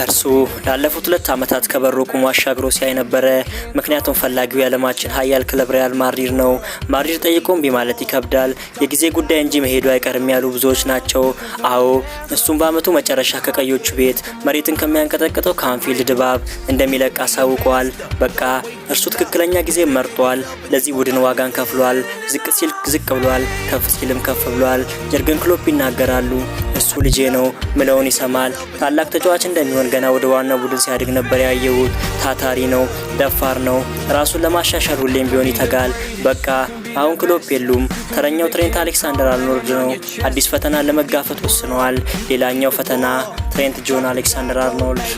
እርሱ ላለፉት 2 ዓመታት ከበሮ ቆሞ አሻግሮ ሲያይ ነበረ። ምክንያቱም ፈላጊው የዓለማችን ኃያል ክለብ ሪያል ማድሪድ ነው። ማድሪድ ጠይቆም ቢማለት ይከብዳል። የጊዜ ጉዳይ እንጂ መሄዱ አይቀርም ያሉ ብዙዎች ናቸው። አዎ እሱም በአመቱ መጨረሻ ከቀዮቹ ቤት መሬትን ከሚያንቀጠቅጠው ከአንፊልድ ድባብ እንደሚለቅ አሳውቋል። በቃ እርሱ ትክክለኛ ጊዜ መርጧል። ለዚህ ቡድን ዋጋን ከፍሏል። ዝቅ ሲል ዝቅ ብሏል፣ ከፍ ሲልም ከፍ ብሏል። ጀርገን ክሎፕ ይናገራሉ። እሱ ልጄ ነው ምለውን ይሰማል። ታላቅ ተጫዋች እንደሚሆን ገና ወደ ዋናው ቡድን ሲያድግ ነበር ያየሁት። ታታሪ ነው፣ ደፋር ነው፣ ራሱን ለማሻሻል ሁሌም ቢሆን ይተጋል። በቃ አሁን ክሎፕ የሉም። ተረኛው ትሬንት አሌክሳንደር አርኖልድ ነው። አዲስ ፈተና ለመጋፈጥ ወስነዋል። ሌላኛው ፈተና ትሬንት ጆን አሌክሳንደር አርኖልድ